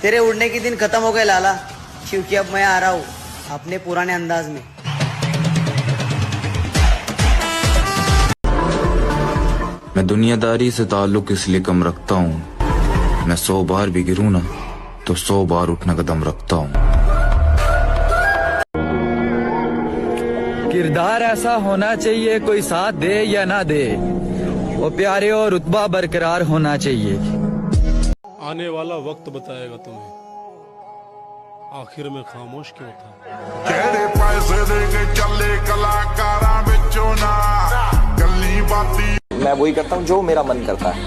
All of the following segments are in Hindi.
तेरे उड़ने के दिन खत्म हो गए लाला, क्योंकि अब मैं आ रहा हूँ अपने पुराने अंदाज में। मैं दुनियादारी से ताल्लुक इसलिए कम रखता हूँ, मैं 100 बार भी गिरूँ ना तो 100 बार उठने का दम रखता हूँ। किरदार ऐसा होना चाहिए, कोई साथ दे या ना दे, वो प्यारे और रुतबा बरकरार होना चाहिए। आने वाला वक्त बताएगा तुम्हें, आखिर में खामोश क्यों था। मैं वही करता हूँ जो मेरा मन करता है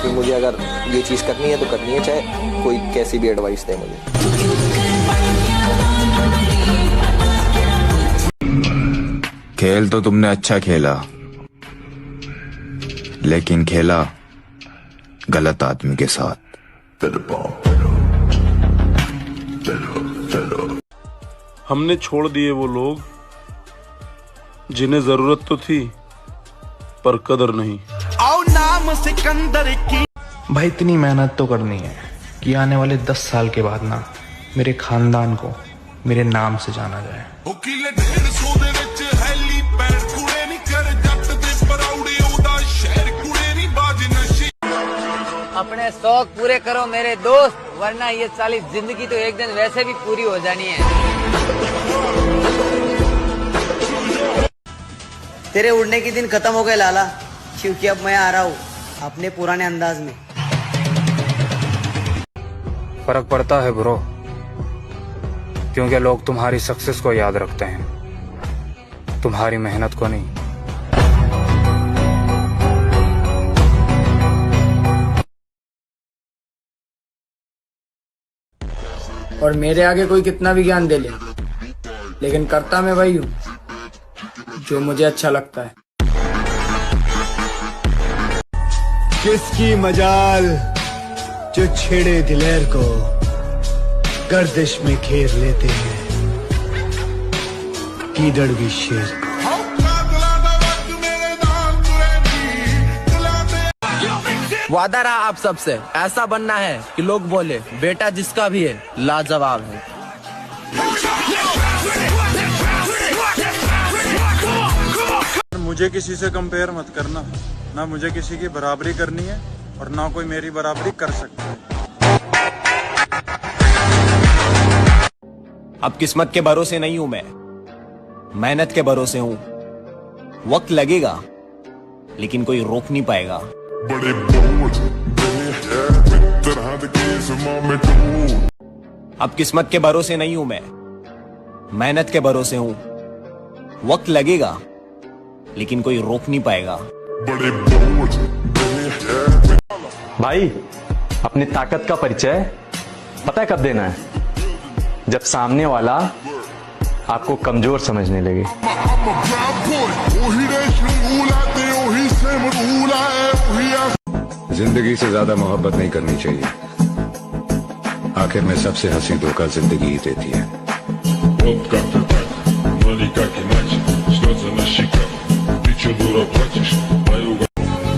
कि मुझे अगर ये चीज करनी है तो करनी है, चाहे कोई कैसी भी एडवाइस दे मुझे। खेल तो तुमने अच्छा खेला, लेकिन खेला गलत आदमी के साथ। हमने छोड़ दिए वो लोग जिन्हें जरूरत तो थी पर कदर नहीं। आओ नाम सिकंदर की। भाई इतनी मेहनत तो करनी है कि आने वाले 10 साल के बाद ना मेरे खानदान को मेरे नाम से जाना जाए। अपने शौक पूरे करो मेरे दोस्त, वरना ये साली जिंदगी तो एक दिन वैसे भी पूरी हो जानी है। तेरे उड़ने के दिन खत्म हो गए लाला, क्योंकि अब मैं आ रहा हूँ अपने पुराने अंदाज में। फर्क पड़ता है ब्रो, क्योंकि लोग तुम्हारी सक्सेस को याद रखते हैं, तुम्हारी मेहनत को नहीं। और मेरे आगे कोई कितना भी ज्ञान दे ले, लेकिन करता मैं वही हूँ जो मुझे अच्छा लगता है। किसकी मजाल जो छेड़े दिलेर को गर्दिश में घेर लेते हैं, कीदड़ भी शेर को। वादा रहा आप सबसे, ऐसा बनना है कि लोग बोले बेटा जिसका भी है लाजवाब है। मुझे किसी से कंपेयर मत करना, ना मुझे किसी की बराबरी करनी है और ना कोई मेरी बराबरी कर सकता है। अब किस्मत के भरोसे नहीं हूं मैं, मेहनत के भरोसे हूं। वक्त लगेगा लेकिन कोई रोक नहीं पाएगा। अब किस्मत के भरोसे नहीं हूं मैं, मेहनत के भरोसे हूं। वक्त लगेगा लेकिन कोई रोक नहीं पाएगा। भाई अपनी ताकत का परिचय पता है कब देना है? जब सामने वाला आपको कमजोर समझने लगे। जिंदगी से ज्यादा मोहब्बत नहीं करनी चाहिए, आखिर में सबसे हंसी धोखा जिंदगी ही देती है।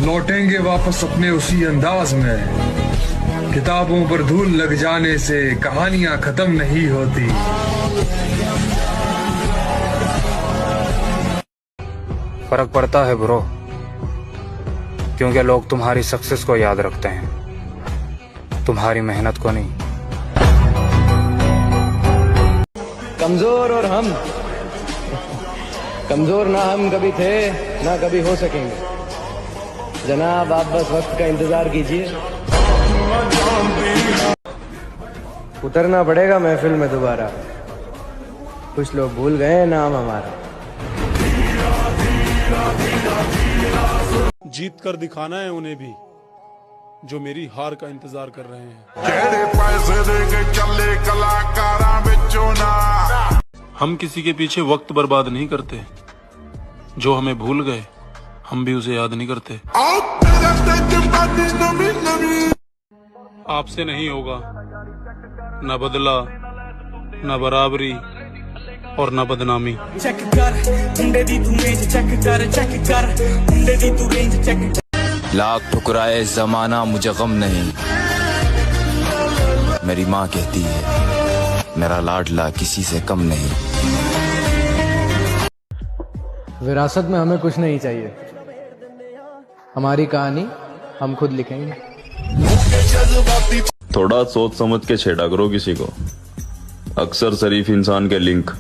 लौटेंगे वापस अपने उसी अंदाज में, किताबों पर धूल लग जाने से कहानियां खत्म नहीं होती। फर्क पड़ता है ब्रो, क्योंकि लोग तुम्हारी सक्सेस को याद रखते हैं, तुम्हारी मेहनत को नहीं। कमजोर और हम कमजोर ना हम कभी थे ना कभी हो सकेंगे जनाब, आप बस वक्त का इंतजार कीजिए। उतरना पड़ेगा महफिल में दोबारा, कुछ लोग भूल गए नाम हमारा। जीत कर दिखाना है उन्हें भी जो मेरी हार का इंतजार कर रहे हैं। हम किसी के पीछे वक्त बर्बाद नहीं करते, जो हमें भूल गए हम भी उसे याद नहीं करते। आपसे नहीं होगा न बदला, न बराबरी और न बदनामी। लाख ठुकराए जमाना मुझे गम नहीं, मेरी माँ कहती है मेरा लाडला किसी से कम नहीं। विरासत में हमें कुछ नहीं चाहिए, हमारी कहानी हम खुद लिखेंगे। थोड़ा सोच समझ के छेड़ा करो किसी को। अक्सर शरीफ इंसान के लिंक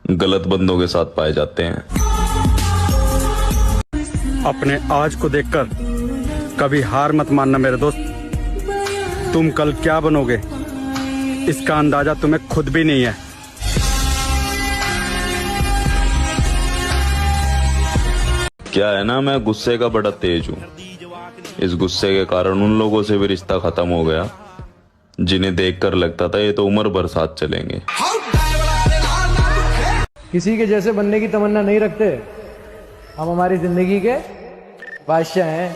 गलत बंदों के साथ पाए जाते हैं। अपने आज को देखकर कभी हार मत मानना मेरे दोस्त। तुम कल क्या बनोगे इसका अंदाजा तुम्हें खुद भी नहीं है। क्या है ना, मैं गुस्से का बड़ा तेज हूँ। इस गुस्से के कारण उन लोगों से भी रिश्ता खत्म हो गया जिन्हें देखकर लगता था ये तो उम्र भर साथ चलेंगे। किसी के जैसे बनने की तमन्ना नहीं रखते, हम हमारी जिंदगी के बादशाह हैं।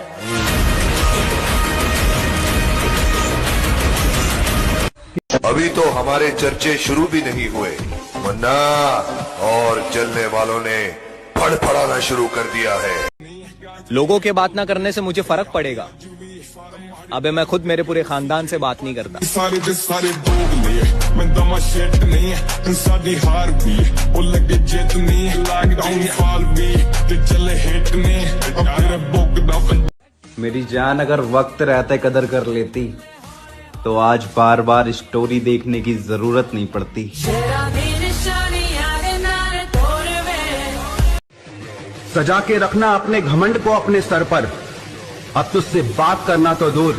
अभी तो हमारे चर्चे शुरू भी नहीं हुए, वरना और जलने वालों ने फड़फड़ाना शुरू कर दिया है। लोगों के बात ना करने से मुझे फर्क पड़ेगा। अबे मैं खुद मेरे पूरे खानदान से बात नहीं करता। मेरी जान अगर वक्त रहते कदर कर लेती तो आज बार बार स्टोरी देखने की जरूरत नहीं पड़ती। सजा के रखना अपने घमंड को अपने सर पर। अब तुझसे बात करना तो दूर,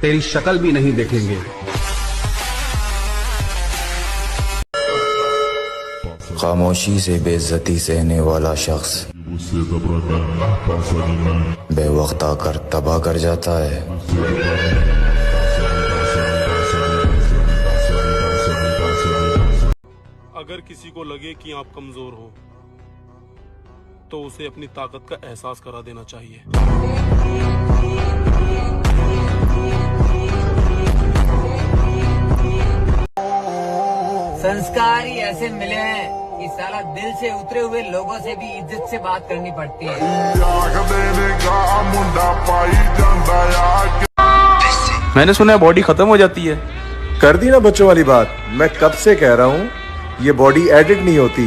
तेरी शक्ल भी नहीं देखेंगे। खामोशी से बेइज्जती सहने वाला शख्स बेवक्त आकर तबाह कर जाता है। अगर किसी को लगे कि आप कमजोर हो तो उसे अपनी ताकत का एहसास करा देना चाहिए। संस्कार ही ऐसे मिले हैं कि साला दिल से उतरे हुए लोगों से भी इज्जत से बात करनी पड़ती है। मैंने सुना है बॉडी खत्म हो जाती है। कर दी ना बच्चों वाली बात। मैं कब से कह रहा हूँ ये बॉडी एडिट नहीं होती,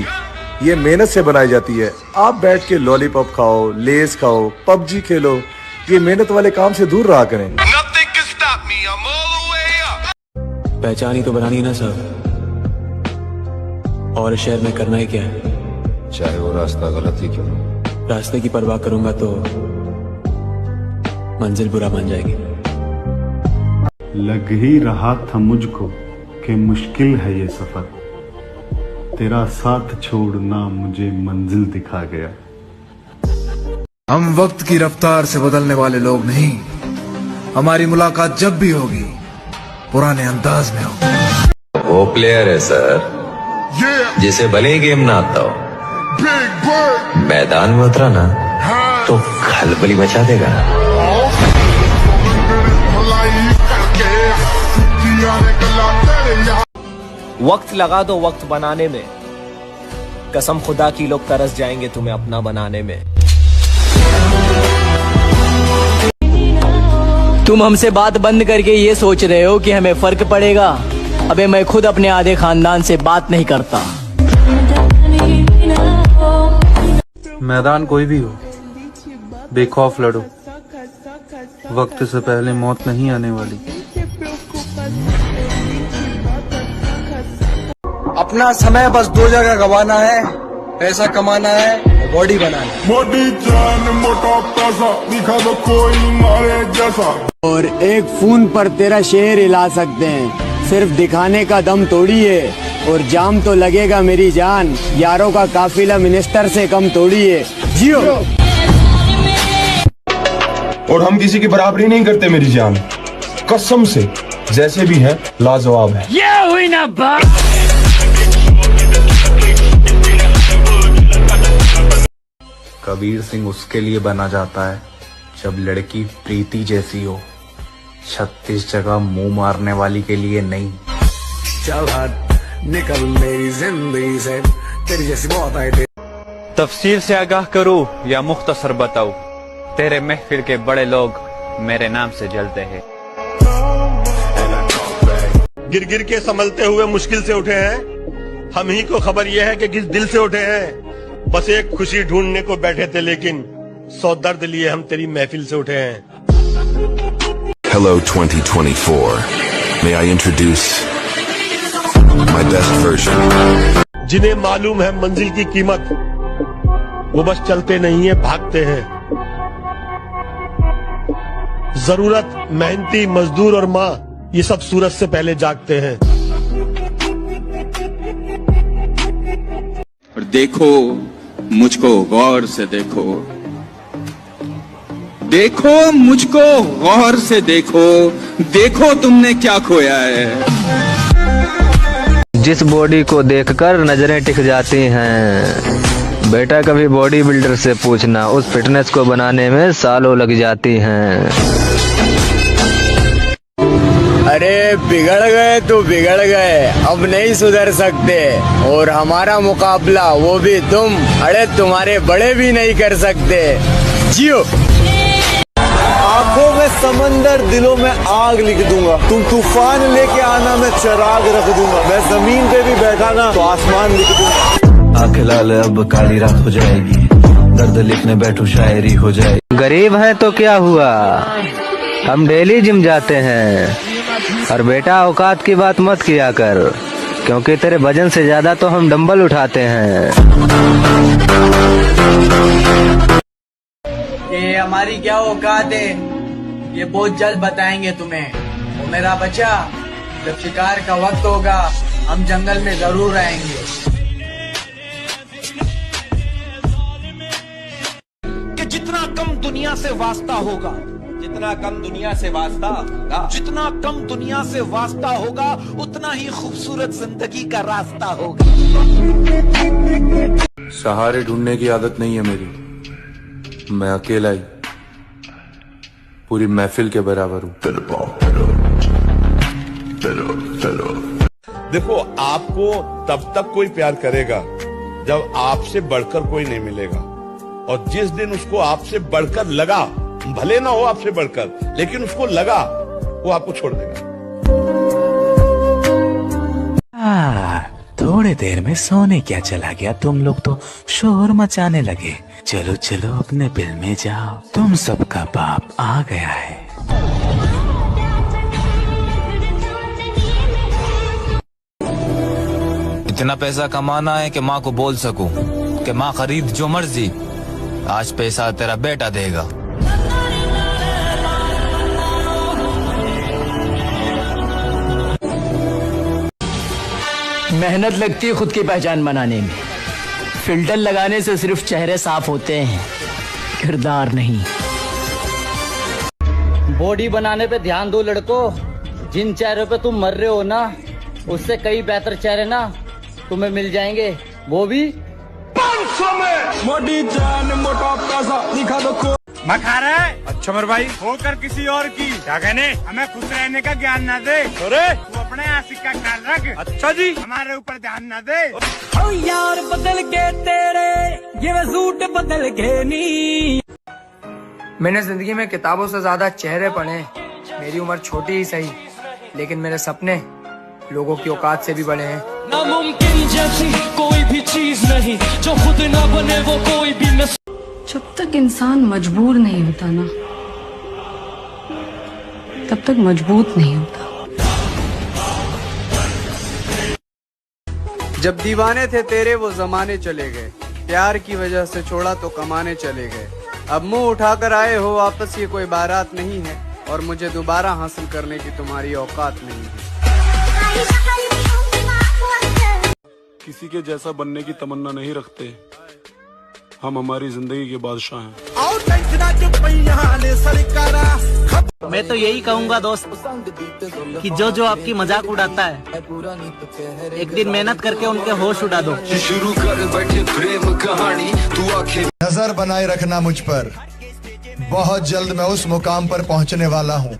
ये मेहनत से बनाई जाती है। आप बैठ के लॉलीपॉप खाओ, लेस खाओ, पबजी खेलो, ये मेहनत वाले काम से दूर रहा करें। पहचान ही तो बनानी ना सर, और शहर में करना ही क्या है। चाहे वो रास्ता गलत ही क्यों ना। रास्ते की परवाह करूंगा तो मंजिल बुरा बन जाएगी। लग ही रहा था मुझको कि मुश्किल है ये सफर, तेरा साथ छोड़ना मुझे मंजिल दिखा गया। हम वक्त की रफ्तार से बदलने वाले लोग नहीं। हमारी मुलाकात जब भी होगी पुराने अंदाज में होगी। वो प्लेयर है सर जिसे भले ही गेम ना आता हो, मैदान में उतरा ना तो खलबली मचा देगा। वक्त लगा दो वक्त बनाने में, कसम खुदा की लोग तरस जाएंगे तुम्हें अपना बनाने में। तुम हमसे बात बंद करके ये सोच रहे हो कि हमें फर्क पड़ेगा। अबे मैं खुद अपने आधे खानदान से बात नहीं करता। मैदान कोई भी हो, बेखौफ लड़ो, वक्त से पहले मौत नहीं आने वाली। अपना समय बस दो जगह गवाना है, पैसा कमाना है, बॉडी बनाना है। बॉडी जान मोटा पैसा दिखा दो कोई मारे जैसा। और एक फोन पर तेरा शहर हिला सकते हैं, सिर्फ दिखाने का दम तोड़ी है। और जाम तो लगेगा मेरी जान, यारों का काफिला मिनिस्टर से कम तोड़ी है। जियो। और हम किसी की बराबरी नहीं करते मेरी जान, कसम से, जैसे भी है लाजवाब है। ये हुई ना बात। कबीर सिंह उसके लिए बना जाता है जब लड़की प्रीति जैसी हो, 36 जगह मुंह मारने वाली के लिए नहीं। चल हट निकल मेरी जिंदगी से, तेरी जैसी बहुत आए थे। तफसील से आगाह करूं या मुख्तसर बताऊं, तेरे महफिल के बड़े लोग मेरे नाम से जलते हैं। गिर गिर के संभलते हुए मुश्किल से उठे हैं। हम ही को खबर यह है कि किस दिल से उठे हैं। बस एक खुशी ढूंढने को बैठे थे, लेकिन 100 दर्द लिए हम तेरी महफिल से उठे हैं। Hello 2024. May I introduce my best version? जिन्हें मालूम है मंजिल की कीमत, वो बस चलते नहीं है, भागते हैं। जरूरत, मेहनती मजदूर और माँ, ये सब सूरज से पहले जागते हैं। और देखो मुझको गौर से देखो, देखो मुझको गौर से देखो, देखो तुमने क्या खोया है। जिस बॉडी को देखकर नजरें टिक जाती हैं, बेटा कभी बॉडी बिल्डर से पूछना, उस फिटनेस को बनाने में सालों लग जाती हैं। अरे बिगड़ गए तो बिगड़ गए, अब नहीं सुधर सकते, और हमारा मुकाबला वो भी तुम, अरे तुम्हारे बड़े भी नहीं कर सकते। जियो। आंखों में समंदर, दिलों में आग लिख दूंगा। तुम तूफान लेके आना, मैं चिराग रख दूंगा। मैं जमीन पे भी बैठा ना तो आसमान लिख दूंगा। आंखें लाल अब काली रात हो जाएगी, दर्द लिखने बैठो शायरी हो जाएगी। गरीब है तो क्या हुआ, हम डेली जिम जाते हैं। और बेटा औकात की बात मत किया कर, क्योंकि तेरे वजन से ज्यादा तो हम डंबल उठाते हैं। ये हमारी क्या औकात है, ये बहुत जल्द बताएंगे तुम्हें। वो मेरा बच्चा, जब शिकार का वक्त होगा हम जंगल में जरूर आएंगे। कि जितना कम दुनिया से वास्ता होगा, जितना कम दुनिया से वास्ता होगा, जितना कम दुनिया से वास्ता होगा, उतना ही खूबसूरत जिंदगी का रास्ता होगा। सहारे ढूंढने की आदत नहीं है मेरी, मैं अकेला ही पूरी महफिल के बराबर हूँ। देखो, आपको तब तक कोई प्यार करेगा जब आपसे बढ़कर कोई नहीं मिलेगा, और जिस दिन उसको आपसे बढ़कर लगा, भले ना हो आपसे बढ़कर, लेकिन उसको लगा, वो आपको छोड़ देगा। थोड़ी देर में सोने क्या चला गया, तुम लोग तो शोर मचाने लगे। चलो चलो अपने बिल में जाओ, तुम सबका बाप आ गया है। इतना पैसा कमाना है कि माँ को बोल सकूं कि माँ खरीद जो मर्जी, आज पैसा तेरा बेटा देगा। मेहनत लगती है खुद की पहचान बनाने में। फिल्टर लगाने से सिर्फ चेहरे साफ होते हैं, किरदार नहीं। बॉडी बनाने पे ध्यान दो लड़कों, जिन चेहरों पे तुम मर रहे हो ना, उससे कई बेहतर चेहरे ना तुम्हें मिल जाएंगे, वो भी 500 में। मोटी जान मोटा पैसा दिखा दो। मैं खा रहा है। अच्छा मेरे भाई, होकर किसी और की क्या कहने, हमें खुश रहने का ज्ञान ना दे। अरे तू अपने आशिक का ख्याल रख। अच्छा जी, हमारे ऊपर ध्यान ना दे। ओ यार बदल के तेरे ये सूट बदल के नी। मैंने जिंदगी में किताबों से ज्यादा चेहरे पढ़े। मेरी उम्र छोटी ही सही, लेकिन मेरे सपने लोगों की औकात से भी बड़े हैं। नामुमकिन जैसी कोई भी चीज नहीं, जो खुद ना बने वो कोई भी न। जब तक इंसान मजबूर नहीं होता ना, तब तक मजबूत नहीं होता। जब दीवाने थे तेरे वो जमाने चले गए, प्यार की वजह से छोड़ा तो कमाने चले गए। अब मुंह उठाकर आए हो वापस, ये कोई बारात नहीं है, और मुझे दोबारा हासिल करने की तुम्हारी औकात नहीं है। किसी के जैसा बनने की तमन्ना नहीं रखते, हम हमारी जिंदगी के बादशाह हैं। मैं तो यही कहूँगा दोस्त, कि जो जो आपकी मजाक उड़ाता है, एक दिन मेहनत करके उनके होश उड़ा दो। शुरू कर बैठे प्रेम कहानी, तू आखिर नजर बनाए रखना मुझ पर, बहुत जल्द मैं उस मुकाम पर पहुंचने वाला हूं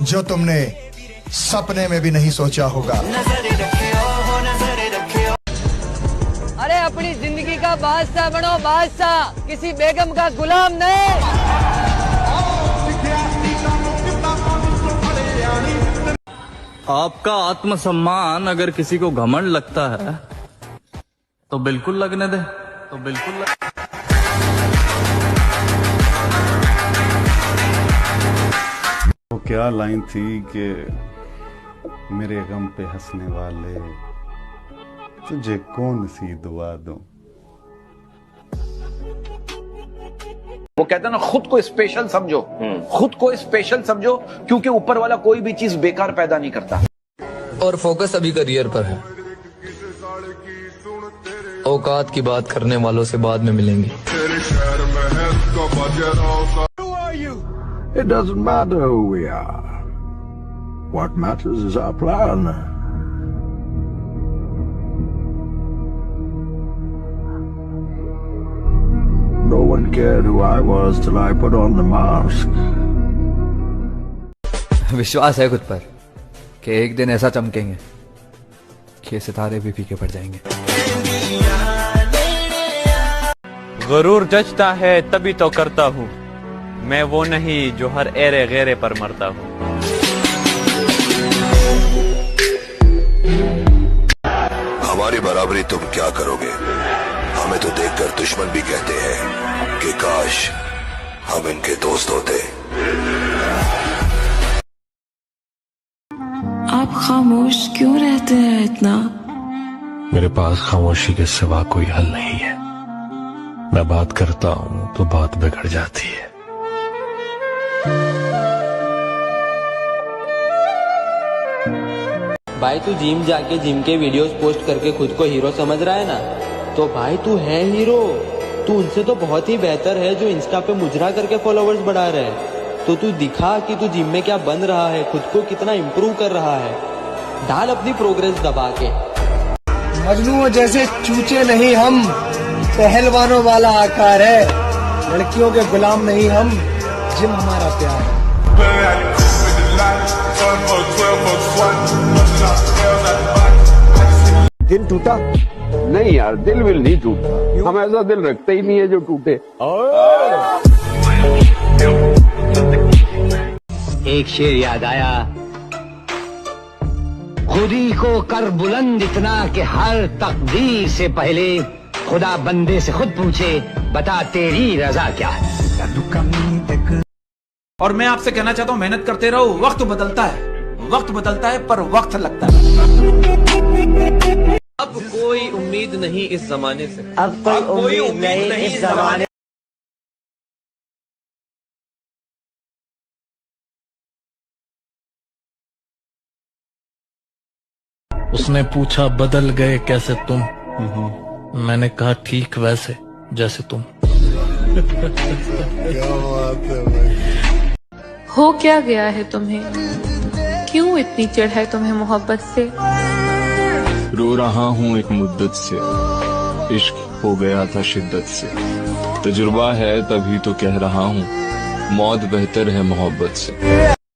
जो तुमने सपने में भी नहीं सोचा होगा। अरे अपनी जिंदगी का बादशाह बनो, बादशाह, किसी बेगम का गुलाम नहीं। आपका आत्मसम्मान अगर किसी को घमंड लगता है तो बिल्कुल लगने दे, तो बिल्कुल वो क्या लाइन थी कि मेरे गम पे हंसने वाले तुझे कौन सी दुआ दूं। वो कहता ना, खुद को स्पेशल समझो, खुद को स्पेशल समझो, क्योंकि ऊपर वाला कोई भी चीज बेकार पैदा नहीं करता। और फोकस अभी करियर पर है। औकात की बात करने वालों से बाद में मिलेंगे। It doesn't matter who we are. What matters is our plan. No one cared who I was till I put on the mask. विश्वास है खुद पर कि एक दिन ऐसा चमकेंगे कि सितारे भी फीके पड़ जाएंगे। गुरूर जचता है तभी तो करता हूँ, मैं वो नहीं जो हर एरे गैरे पर मरता हूँ। हमारी बराबरी तुम क्या करोगे? हमें तो देखकर दुश्मन भी कहते हैं कि काश हम इनके दोस्त होते। आप खामोश क्यों रहते हैं इतना? मेरे पास खामोशी के सिवा कोई हल नहीं है। मैं बात करता हूँ तो बात बिगड़ जाती है। भाई तू जिम जाके जिम के वीडियोस पोस्ट करके खुद को हीरो समझ रहा है ना, तो भाई तू है हीरो। तू उनसे तो बहुत ही बेहतर है जो इंस्टा पे मुजरा करके फॉलोवर्स बढ़ा रहे हैं। तो तू दिखा कि तू जिम में क्या बन रहा है, खुद को कितना इम्प्रूव कर रहा है। डाल अपनी प्रोग्रेस दबा के। मजनू जैसे चूचे नहीं हम, पहलवानों वाला आकार है। लड़कियों के गुलाम नहीं हम, जिम हमारा प्यार है। दिल टूटा? नहीं यार, दिल विल नहीं टूटा। हम ऐसा दिल रखते ही नहीं है जो टूटे। एक शेर याद आया, खुदी को कर बुलंद इतना कि हर तकदीर से पहले खुदा बंदे से खुद पूछे, बता तेरी रजा क्या है। और मैं आपसे कहना चाहता हूँ, मेहनत करते रहो। वक्त बदलता है, वक्त बदलता है, पर वक्त लगता है। अब कोई उम्मीद नहीं इस जमाने से, अब कोई उम्मीद नहीं इस जमाने। उसने पूछा बदल गए कैसे तुम? मैंने कहा ठीक वैसे जैसे तुम। क्या बात है भाई। हो क्या गया है तुम्हें? क्यों इतनी चिढ़ है तुम्हें मोहब्बत से? रो रहा हूँ एक मुद्दत से, इश्क हो गया था शिद्दत से। तजुर्बा है तभी तो कह रहा हूँ, मौत बेहतर है मोहब्बत से।